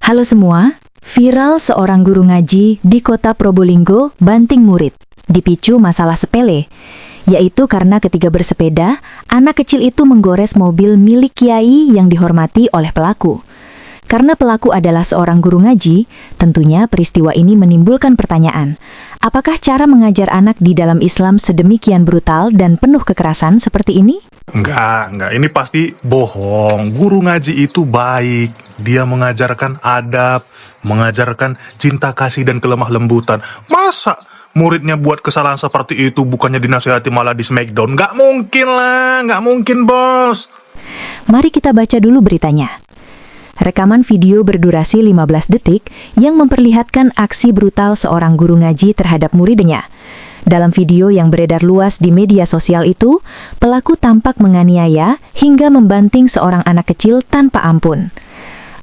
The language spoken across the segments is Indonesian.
Halo semua, viral seorang guru ngaji di kota Probolinggo banting murid, dipicu masalah sepele, yaitu karena ketika bersepeda, anak kecil itu menggores mobil milik kiai yang dihormati oleh pelaku. Karena pelaku adalah seorang guru ngaji, tentunya peristiwa ini menimbulkan pertanyaan, apakah cara mengajar anak di dalam Islam sedemikian brutal dan penuh kekerasan seperti ini? Enggak. Ini pasti bohong. Guru ngaji itu baik. Dia mengajarkan adab, mengajarkan cinta kasih dan kelemah lembutan. Masa muridnya buat kesalahan seperti itu bukannya dinasihati malah di smackdown? Nggak mungkin lah, nggak mungkin, bos. Mari kita baca dulu beritanya. Rekaman video berdurasi 15 detik yang memperlihatkan aksi brutal seorang guru ngaji terhadap muridnya. Dalam video yang beredar luas di media sosial itu, pelaku tampak menganiaya hingga membanting seorang anak kecil tanpa ampun.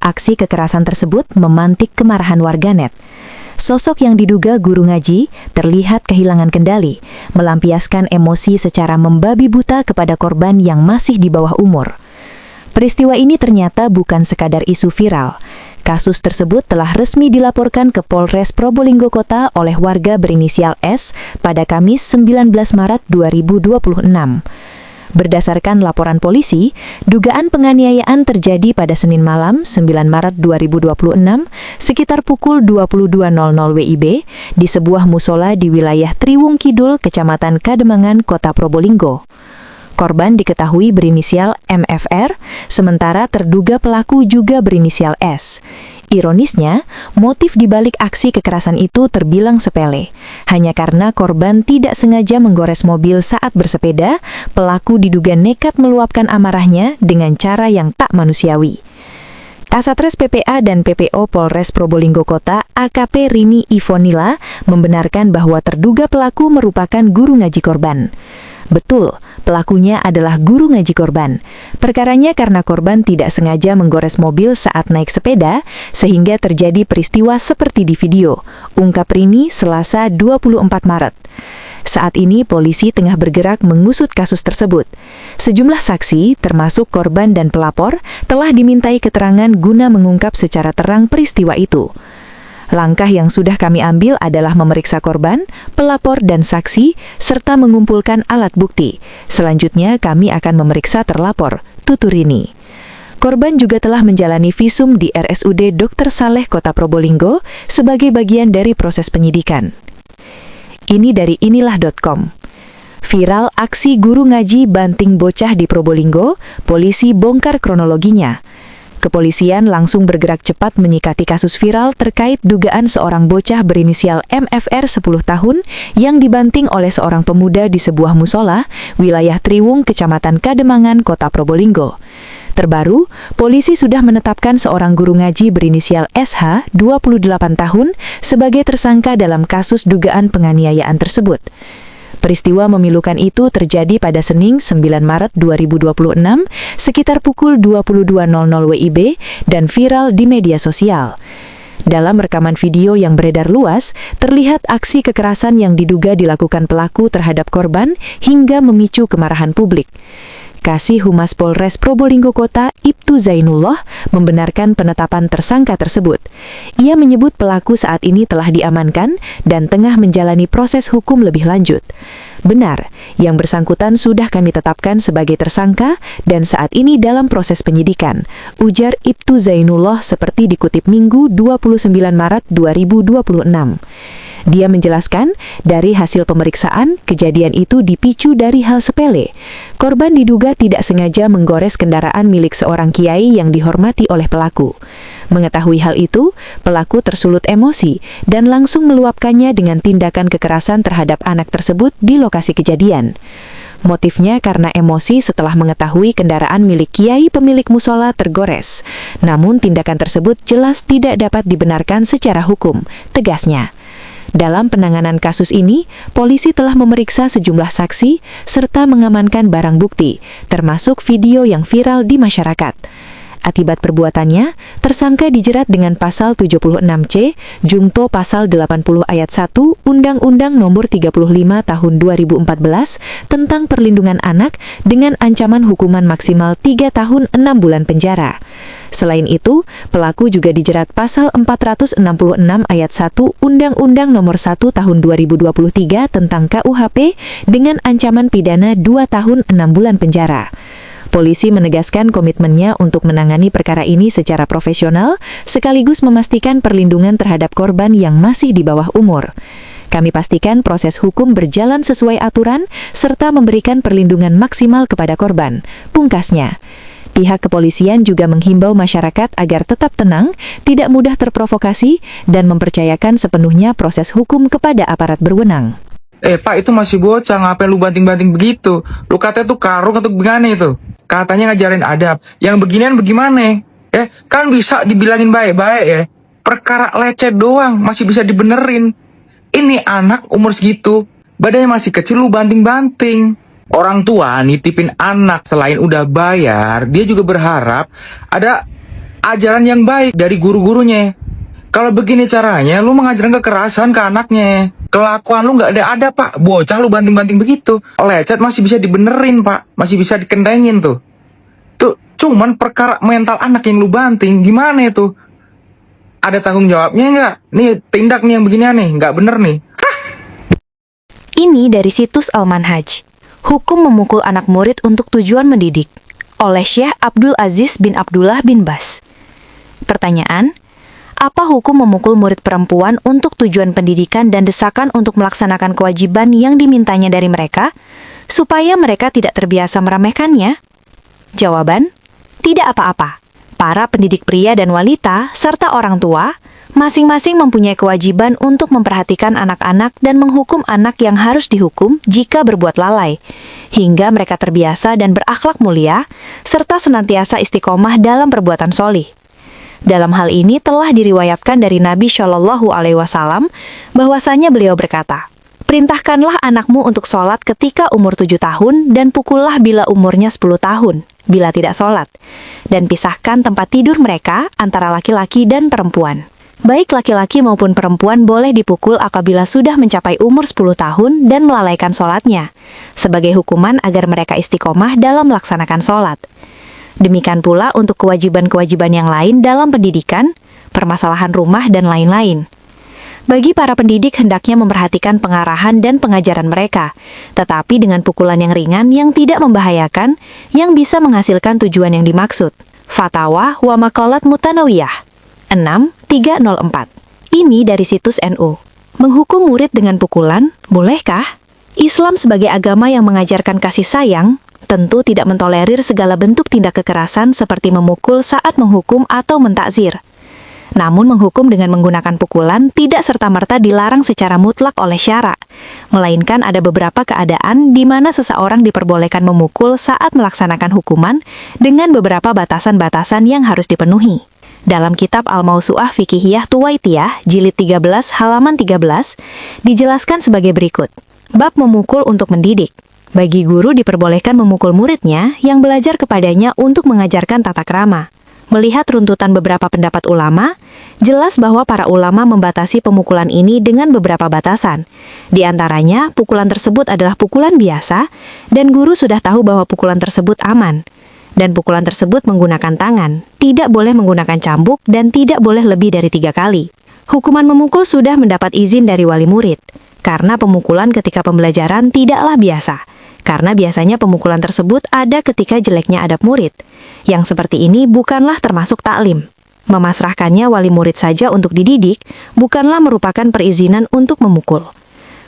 Aksi kekerasan tersebut memantik kemarahan warganet. Sosok yang diduga guru ngaji terlihat kehilangan kendali, melampiaskan emosi secara membabi buta kepada korban yang masih di bawah umur. Peristiwa ini ternyata bukan sekadar isu viral. Kasus tersebut telah resmi dilaporkan ke Polres Probolinggo Kota oleh warga berinisial S pada Kamis 19 Maret 2026. Berdasarkan laporan polisi, dugaan penganiayaan terjadi pada Senin malam 9 Maret 2026 sekitar pukul 22.00 WIB di sebuah musola di wilayah Triwung Kidul, Kecamatan Kademangan, Kota Probolinggo. Korban diketahui berinisial MFR, sementara terduga pelaku juga berinisial S. Ironisnya, motif dibalik aksi kekerasan itu terbilang sepele. Hanya karena korban tidak sengaja menggores mobil saat bersepeda, pelaku diduga nekat meluapkan amarahnya dengan cara yang tak manusiawi. Kasatres PPA dan PPO Polres Probolinggo Kota AKP Rini Ivonila membenarkan bahwa terduga pelaku merupakan guru ngaji korban. Betul, pelakunya adalah guru ngaji korban. Perkaranya karena korban tidak sengaja menggores mobil saat naik sepeda, sehingga terjadi peristiwa seperti di video, ungkap Rini Selasa 24 Maret. Saat ini polisi tengah bergerak mengusut kasus tersebut. Sejumlah saksi, termasuk korban dan pelapor, telah dimintai keterangan guna mengungkap secara terang peristiwa itu. Langkah yang sudah kami ambil adalah memeriksa korban, pelapor, dan saksi, serta mengumpulkan alat bukti. Selanjutnya, kami akan memeriksa terlapor, tutur Rini. Korban juga telah menjalani visum di RSUD Dr. Saleh Kota Probolinggo sebagai bagian dari proses penyidikan. Ini dari inilah.com. Viral aksi guru ngaji banting bocah di Probolinggo, polisi bongkar kronologinya. Kepolisian langsung bergerak cepat menyikapi kasus viral terkait dugaan seorang bocah berinisial MFR 10 tahun yang dibanting oleh seorang pemuda di sebuah musola, wilayah Triwung, Kecamatan Kademangan, Kota Probolinggo. Terbaru, polisi sudah menetapkan seorang guru ngaji berinisial SH, 28 tahun, sebagai tersangka dalam kasus dugaan penganiayaan tersebut. Peristiwa memilukan itu terjadi pada Senin 9 Maret 2026 sekitar pukul 22.00 WIB dan viral di media sosial. Dalam rekaman video yang beredar luas, terlihat aksi kekerasan yang diduga dilakukan pelaku terhadap korban hingga memicu kemarahan publik. Kasih Humas Polres Probolinggo Kota, Ibtu Zainullah, membenarkan penetapan tersangka tersebut. Ia menyebut pelaku saat ini telah diamankan dan tengah menjalani proses hukum lebih lanjut. Benar, yang bersangkutan sudah kami tetapkan sebagai tersangka dan saat ini dalam proses penyidikan, ujar Ibtu Zainullah seperti dikutip Minggu 29 Maret 2026. Dia menjelaskan, dari hasil pemeriksaan, kejadian itu dipicu dari hal sepele. Korban diduga tidak sengaja menggores kendaraan milik seorang kiai yang dihormati oleh pelaku. Mengetahui hal itu, pelaku tersulut emosi dan langsung meluapkannya dengan tindakan kekerasan terhadap anak tersebut di lokasi kejadian. Motifnya karena emosi setelah mengetahui kendaraan milik kiai pemilik musola tergores. Namun tindakan tersebut jelas tidak dapat dibenarkan secara hukum, tegasnya. Dalam penanganan kasus ini, polisi telah memeriksa sejumlah saksi serta mengamankan barang bukti, termasuk video yang viral di masyarakat. Akibat perbuatannya, tersangka dijerat dengan pasal 76C, Jungto pasal 80 ayat 1 Undang-Undang Nomor 35 Tahun 2014 tentang Perlindungan Anak dengan ancaman hukuman maksimal 3 tahun 6 bulan penjara. Selain itu, pelaku juga dijerat pasal 466 ayat 1 Undang-Undang Nomor 1 Tahun 2023 tentang KUHP dengan ancaman pidana 2 tahun 6 bulan penjara. Polisi menegaskan komitmennya untuk menangani perkara ini secara profesional, sekaligus memastikan perlindungan terhadap korban yang masih di bawah umur. Kami pastikan proses hukum berjalan sesuai aturan, serta memberikan perlindungan maksimal kepada korban, pungkasnya. Pihak kepolisian juga menghimbau masyarakat agar tetap tenang, tidak mudah terprovokasi, dan mempercayakan sepenuhnya proses hukum kepada aparat berwenang. Pak, itu masih bocah, ngapain lu banting-banting begitu? Lu katanya tuh karung atau gimana itu? Katanya ngajarin adab. Yang beginian bagaimana? Kan bisa dibilangin baik-baik ya. Perkara lecet doang, masih bisa dibenerin. Ini anak umur segitu, badannya masih kecil, lu banting-banting. Orang tua nitipin anak selain udah bayar, dia juga berharap ada ajaran yang baik dari guru-gurunya. Kalau begini caranya, lu mengajarkan kekerasan ke anaknya. Kelakuan lu nggak ada Pak. Bocah lu banting-banting begitu. Lecet masih bisa dibenerin Pak, masih bisa dikendengin tuh. Tuh, cuman perkara mental anak yang lu banting, gimana itu? Ada tanggung jawabnya nggak? Nih, tindak nih yang beginian nih, nggak bener nih. Ini dari situs Al-Manhaj. Hukum memukul anak murid untuk tujuan mendidik, oleh Syekh Abdul Aziz bin Abdullah bin Bas. Pertanyaan, apa hukum memukul murid perempuan untuk tujuan pendidikan dan desakan untuk melaksanakan kewajiban yang dimintanya dari mereka, supaya mereka tidak terbiasa meremehkannya? Jawaban, tidak apa-apa. Para pendidik pria dan wanita, serta orang tua, masing-masing mempunyai kewajiban untuk memperhatikan anak-anak dan menghukum anak yang harus dihukum jika berbuat lalai, hingga mereka terbiasa dan berakhlak mulia, serta senantiasa istiqomah dalam perbuatan sholih. Dalam hal ini telah diriwayatkan dari Nabi Shallallahu Alaihi Wasallam bahwasanya beliau berkata, perintahkanlah anakmu untuk sholat ketika umur 7 tahun dan pukullah bila umurnya 10 tahun, bila tidak sholat, dan pisahkan tempat tidur mereka antara laki-laki dan perempuan. Baik laki-laki maupun perempuan boleh dipukul apabila sudah mencapai umur 10 tahun dan melalaikan sholatnya, sebagai hukuman agar mereka istiqomah dalam melaksanakan sholat. Demikian pula untuk kewajiban-kewajiban yang lain dalam pendidikan, permasalahan rumah, dan lain-lain. Bagi para pendidik hendaknya memperhatikan pengarahan dan pengajaran mereka, tetapi dengan pukulan yang ringan yang tidak membahayakan, yang bisa menghasilkan tujuan yang dimaksud. Fatawa wa Maqalat Mutanawiyah 6304. Ini dari situs NU. Menghukum murid dengan pukulan, bolehkah? Islam sebagai agama yang mengajarkan kasih sayang, tentu tidak mentolerir segala bentuk tindak kekerasan seperti memukul saat menghukum atau mentakzir. Namun menghukum dengan menggunakan pukulan tidak serta-merta dilarang secara mutlak oleh syara, melainkan ada beberapa keadaan di mana seseorang diperbolehkan memukul saat melaksanakan hukuman dengan beberapa batasan-batasan yang harus dipenuhi. Dalam kitab Al-Mawsu'ah Fiqhiyah Tuwaitiyah, jilid 13, halaman 13, dijelaskan sebagai berikut. Bab memukul untuk mendidik. Bagi guru diperbolehkan memukul muridnya yang belajar kepadanya untuk mengajarkan tata krama. Melihat runtutan beberapa pendapat ulama, jelas bahwa para ulama membatasi pemukulan ini dengan beberapa batasan. Di antaranya, pukulan tersebut adalah pukulan biasa, dan guru sudah tahu bahwa pukulan tersebut aman. Dan pukulan tersebut menggunakan tangan, tidak boleh menggunakan cambuk, dan tidak boleh lebih dari 3 kali. Hukuman memukul sudah mendapat izin dari wali murid, karena pemukulan ketika pembelajaran tidaklah biasa. Karena biasanya pemukulan tersebut ada ketika jeleknya adab murid. Yang seperti ini bukanlah termasuk taklim. Memasrahkannya wali murid saja untuk dididik, bukanlah merupakan perizinan untuk memukul.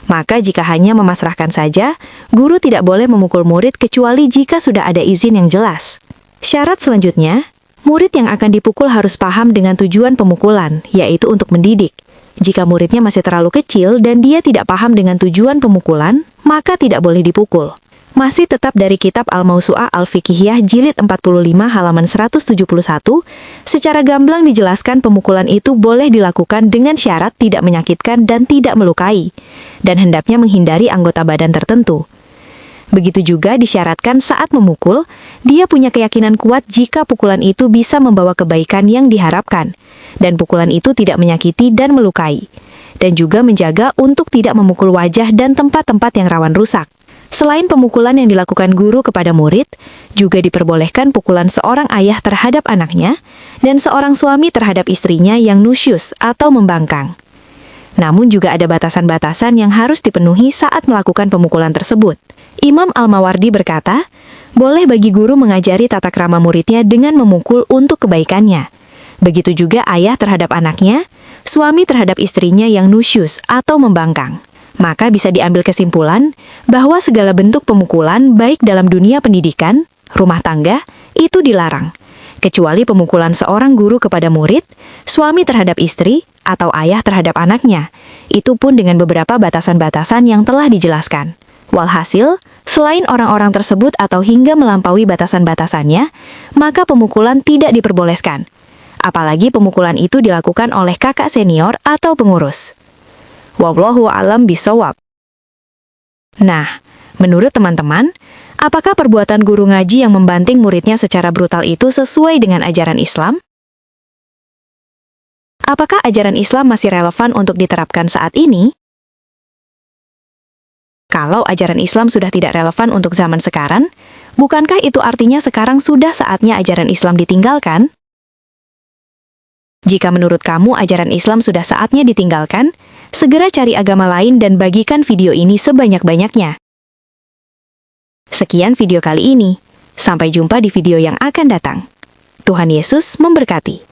Maka jika hanya memasrahkan saja, guru tidak boleh memukul murid kecuali jika sudah ada izin yang jelas. Syarat selanjutnya, murid yang akan dipukul harus paham dengan tujuan pemukulan, yaitu untuk mendidik. Jika muridnya masih terlalu kecil dan dia tidak paham dengan tujuan pemukulan, maka tidak boleh dipukul. Masih tetap dari kitab Al-Mawsu'ah Al-Fiqhiyah jilid 45 halaman 171, secara gamblang dijelaskan pemukulan itu boleh dilakukan dengan syarat tidak menyakitkan dan tidak melukai, dan hendaknya menghindari anggota badan tertentu. Begitu juga disyaratkan saat memukul, dia punya keyakinan kuat jika pukulan itu bisa membawa kebaikan yang diharapkan, dan pukulan itu tidak menyakiti dan melukai, dan juga menjaga untuk tidak memukul wajah dan tempat-tempat yang rawan rusak. Selain pemukulan yang dilakukan guru kepada murid, juga diperbolehkan pukulan seorang ayah terhadap anaknya dan seorang suami terhadap istrinya yang nusyus atau membangkang. Namun juga ada batasan-batasan yang harus dipenuhi saat melakukan pemukulan tersebut. Imam Al-Mawardi berkata, boleh bagi guru mengajari tata krama muridnya dengan memukul untuk kebaikannya. Begitu juga ayah terhadap anaknya, suami terhadap istrinya yang nusyus atau membangkang. Maka bisa diambil kesimpulan bahwa segala bentuk pemukulan baik dalam dunia pendidikan, rumah tangga, itu dilarang. Kecuali pemukulan seorang guru kepada murid, suami terhadap istri, atau ayah terhadap anaknya. Itu pun dengan beberapa batasan-batasan yang telah dijelaskan. Walhasil, selain orang-orang tersebut atau hingga melampaui batasan-batasannya, maka pemukulan tidak diperbolehkan. Apalagi pemukulan itu dilakukan oleh kakak senior atau pengurus. Wallahu a'lam bishawab. Nah, menurut teman-teman, apakah perbuatan guru ngaji yang membanting muridnya secara brutal itu sesuai dengan ajaran Islam? Apakah ajaran Islam masih relevan untuk diterapkan saat ini? Kalau ajaran Islam sudah tidak relevan untuk zaman sekarang, bukankah itu artinya sekarang sudah saatnya ajaran Islam ditinggalkan? Jika menurut kamu ajaran Islam sudah saatnya ditinggalkan, segera cari agama lain dan bagikan video ini sebanyak-banyaknya. Sekian video kali ini. Sampai jumpa di video yang akan datang. Tuhan Yesus memberkati.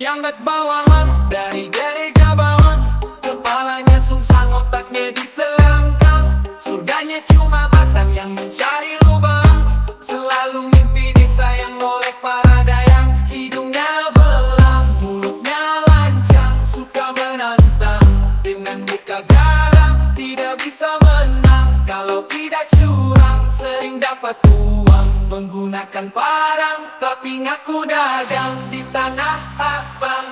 Yang bawahan dari gereja bawang, kepalanya sungsang, otaknya diselangkang. Surganya cuma batang yang mencari lubang. Selalu mimpi disayang oleh para dayang. Hidungnya belang, mulutnya lancang, suka menantang. Dengan muka garang, tidak bisa menang. Kalau tidak curang, sering dapat uang. Menggunakan parang, tapi ngaku dagang di tanah abang.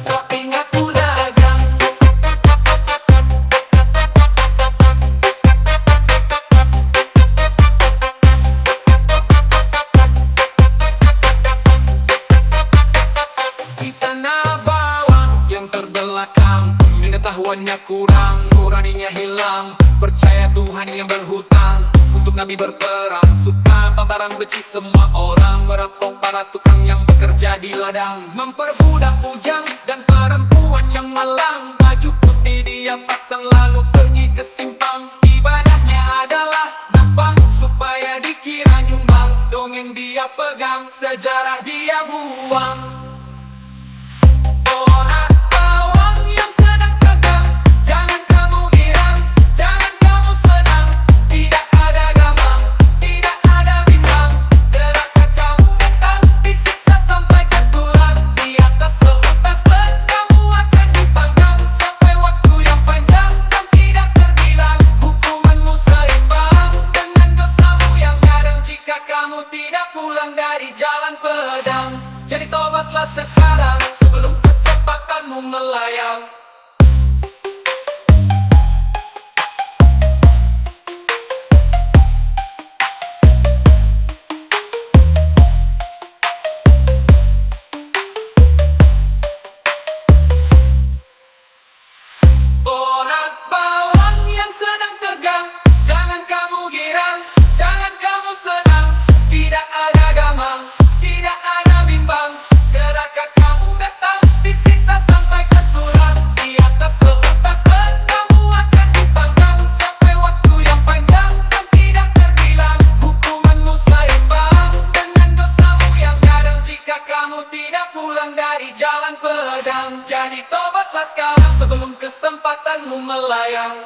Tapi ngaku dagang. Di tanah bawang yang terbelakang, pengetahuannya kurang, nuraninya hilang. Percaya Tuhan yang berhutang, untuk Nabi berperang. Suka barang benci semua orang, merampok para tukang yang bekerja di ladang. Memperbudak bujang dan perempuan yang malang. Baju putih dia pasang lalu pergi ke simpang. Ibadahnya adalah nampang supaya dikira nyumbang. Dongeng dia pegang, sejarah dia buang. Orang bawang yang sedang tegang, jangan kamu girang, jangan kamu senang. Tidak ada gamang, tidak ada bimbang. Gerakan kamu datang, disiksa sampai ke tulang. Di atas seutas ban, kamu akan dipanggang sampai waktu yang panjang dan tidak terbilang. Hukumanmu seimbang dengan dosamu yang kadang, jika kamu tidak pulang dari jalan pedang. Jadi tobatlah sekarang sebelum kesempatanmu melayang. Orang bawang yang sedang tegang, jangan kamu girang, jangan kamu senang. Tidak ada gamang, tidak ada bimbang. Gerakan kamu datang, disiksa sampai ke tulang. Di atas seutas ban, kamu akan dipanggang sampai waktu yang panjang dan tidak terbilang. Hukumanmu seimbang dengan dosamu yang kadang, jika kamu tidak pulang dari jalan pedang. Jadi tobatlah sekarang sebelum kesempatanmu melayang.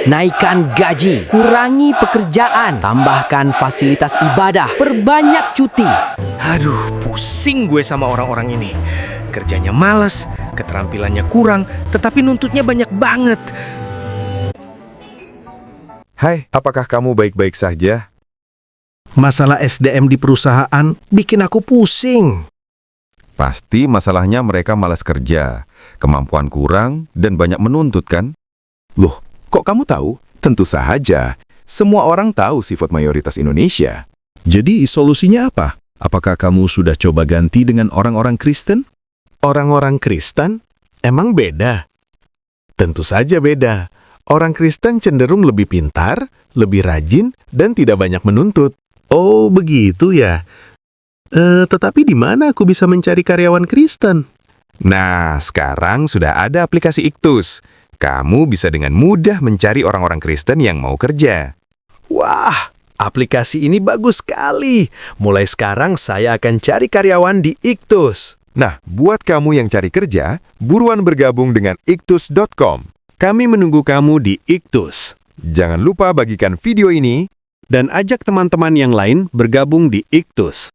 Naikkan gaji, kurangi pekerjaan, tambahkan fasilitas ibadah, perbanyak cuti. Aduh, pusing gue sama orang-orang ini. Kerjanya malas, keterampilannya kurang, tetapi nuntutnya banyak banget. Hai, apakah kamu baik-baik saja? Masalah SDM di perusahaan bikin aku pusing. Pasti masalahnya mereka malas kerja, kemampuan kurang, dan banyak menuntut kan? Loh, kok kamu tahu? Tentu saja. Semua orang tahu sifat mayoritas Indonesia. Jadi solusinya apa? Apakah kamu sudah coba ganti dengan orang-orang Kristen? Orang-orang Kristen emang beda? Tentu saja beda. Orang Kristen cenderung lebih pintar, lebih rajin, dan tidak banyak menuntut. Oh, begitu ya. Tetapi di mana aku bisa mencari karyawan Kristen? Nah, sekarang sudah ada aplikasi Iktus. Kamu bisa dengan mudah mencari orang-orang Kristen yang mau kerja. Wah, aplikasi ini bagus sekali. Mulai sekarang saya akan cari karyawan di Iktus. Nah, buat kamu yang cari kerja, buruan bergabung dengan iktus.com. Kami menunggu kamu di Iktus. Jangan lupa bagikan video ini Dan ajak teman-teman yang lain bergabung di Iktus.